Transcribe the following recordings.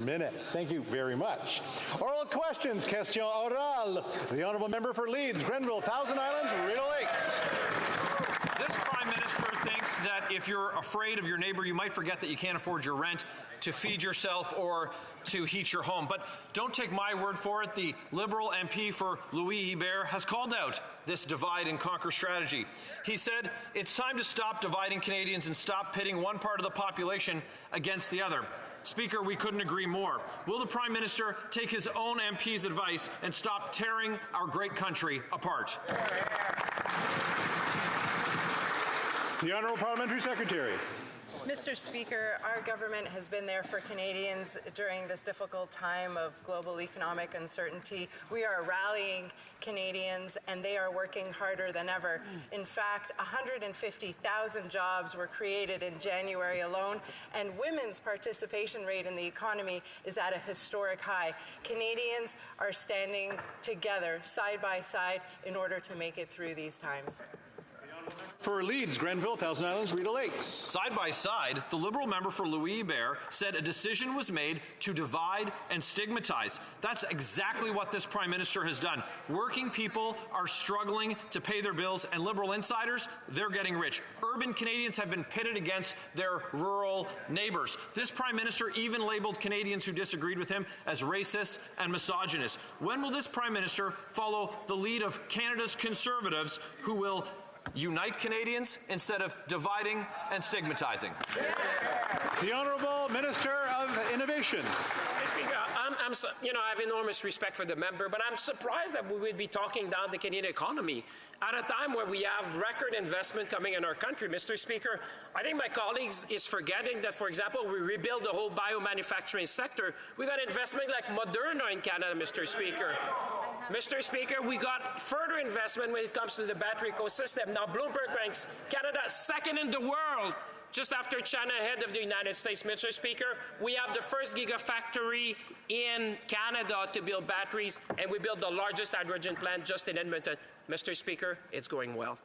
Minute. Thank you very much. Oral questions. Question orale. The honourable member for Leeds, Grenville, Thousand Islands, Rideau Lakes. This Prime Minister thinks that if you're afraid of your neighbour, you might forget that you can't afford your rent, to feed yourself, or to heat your home. But don't take my word for it. The Liberal MP for Louis Hébert has called out this divide and conquer strategy. He said, it's time to stop dividing Canadians and stop pitting one part of the population against the other. Speaker, we couldn't agree more. Will the Prime Minister take his own MP's advice and stop tearing our great country apart? The Honourable Parliamentary Secretary. Mr. Speaker, our government has been there for Canadians during this difficult time of global economic uncertainty. We are rallying Canadians, and they are working harder than ever. In fact, 150,000 jobs were created in January alone, and women's participation rate in the economy is at a historic high. Canadians are standing together, side by side, in order to make it through these times. For Leeds, Grenville, Thousand Islands, Rideau Lakes. Side by side, the Liberal member for Louis Hébert said a decision was made to divide and stigmatize. That's exactly what this Prime Minister has done. Working people are struggling to pay their bills, and Liberal insiders, they're getting rich. Urban Canadians have been pitted against their rural neighbours. This Prime Minister even labelled Canadians who disagreed with him as racist and misogynist. When will this Prime Minister follow the lead of Canada's Conservatives, who will unite Canadians instead of dividing and stigmatizing? The Honourable Minister of Innovation. Mr. Speaker, I have enormous respect for the member, but I'm surprised that we would be talking down the Canadian economy at a time where we have record investment coming in our country. Mr. Speaker, I think my colleagues is forgetting that, for example, we rebuild the whole biomanufacturing sector. We got investment like Moderna in Canada, Mr. Speaker. Mr. Speaker, we got further investment when it comes to the battery ecosystem. Now, Bloomberg ranks Canada second in the world, just after China, ahead of the United States. Mr. Speaker, we have the first gigafactory in Canada to build batteries, and we built the largest hydrogen plant just in Edmonton. Mr. Speaker, it's going well.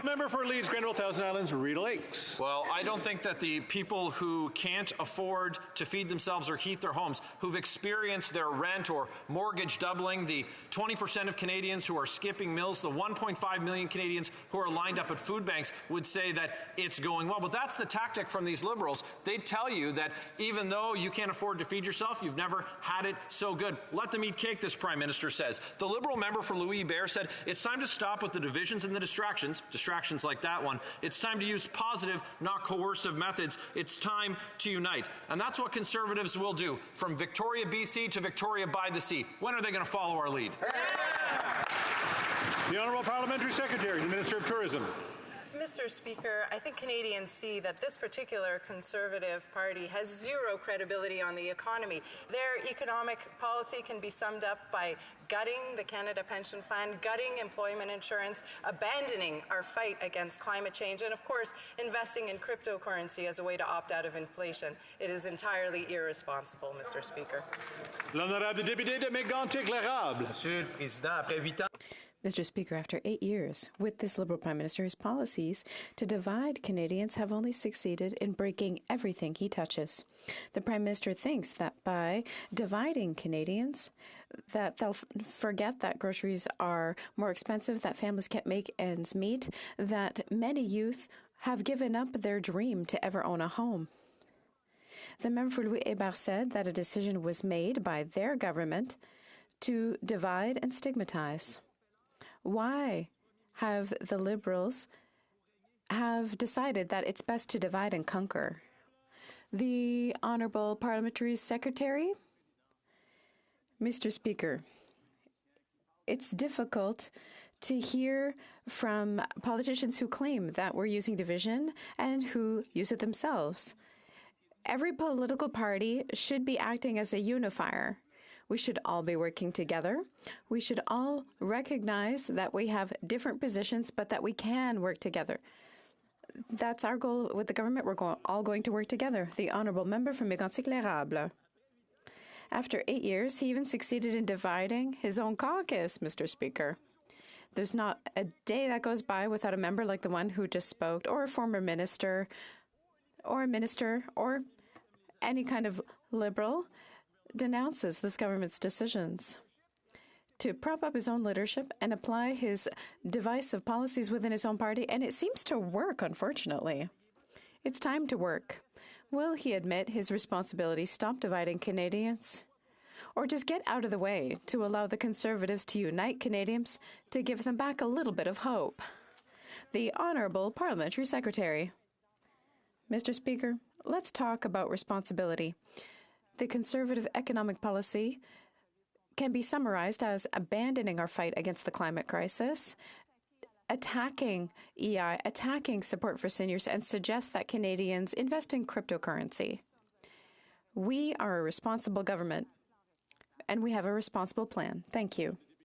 Member for Leeds, Grenville, Thousand Islands, Rideau Lakes. Well, I don't think that the people who can't afford to feed themselves or heat their homes, who've experienced their rent or mortgage doubling, the 20% of Canadians who are skipping meals, the 1.5 million Canadians who are lined up at food banks would say that it's going well. But that's the tactic from these Liberals. They tell you that even though you can't afford to feed yourself, you've never had it so good. Let them eat cake, this Prime Minister says. The Liberal member for Louis Hébert said it's time to stop with the divisions and the distractions like that one. It's time to use positive, not coercive methods. It's time to unite. And that's what Conservatives will do, from Victoria, BC to Victoria by the Sea. When are they going to follow our lead? The Honourable Parliamentary Secretary, the Minister of Tourism. Mr. Speaker, I think Canadians see that this particular Conservative Party has zero credibility on the economy. Their economic policy can be summed up by gutting the Canada Pension Plan, gutting employment insurance, abandoning our fight against climate change, and of course, investing in cryptocurrency as a way to opt out of inflation. It is entirely irresponsible, Mr. Speaker. L'honorable député de Mégantic-L'Érable. Monsieur le Président, après 8 ans. Mr. Speaker, after 8 years with this Liberal Prime Minister, his policies to divide Canadians have only succeeded in breaking everything he touches. The Prime Minister thinks that by dividing Canadians, that they'll forget that groceries are more expensive, that families can't make ends meet, that many youth have given up their dream to ever own a home. The member for Louis Hébert said that a decision was made by their government to divide and stigmatize. Why have the Liberals have decided that it's best to divide and conquer? The Honourable Parliamentary Secretary. Mr. Speaker, it's difficult to hear from politicians who claim that we're using division and who use it themselves. Every political party should be acting as a unifier. We should all be working together. We should all recognize that we have different positions, but that we can work together. That's our goal with the government. We're all going to work together. The Honourable Member from Mégantic-L'Érable. After 8 years, he even succeeded in dividing his own caucus, Mr. Speaker. There's not a day that goes by without a member like the one who just spoke, or a former minister, or a minister, or any kind of Liberal denounces this government's decisions to prop up his own leadership and apply his divisive policies within his own party, and it seems to work, unfortunately. It's time to work. Will he admit his responsibility, stop dividing Canadians, or just get out of the way to allow the Conservatives to unite Canadians to give them back a little bit of hope? The Honourable Parliamentary Secretary. Mr. Speaker, let's talk about responsibility. The Conservative economic policy can be summarized as abandoning our fight against the climate crisis, attacking EI, attacking support for seniors, and suggest that Canadians invest in cryptocurrency. We are a responsible government, and we have a responsible plan. Thank you.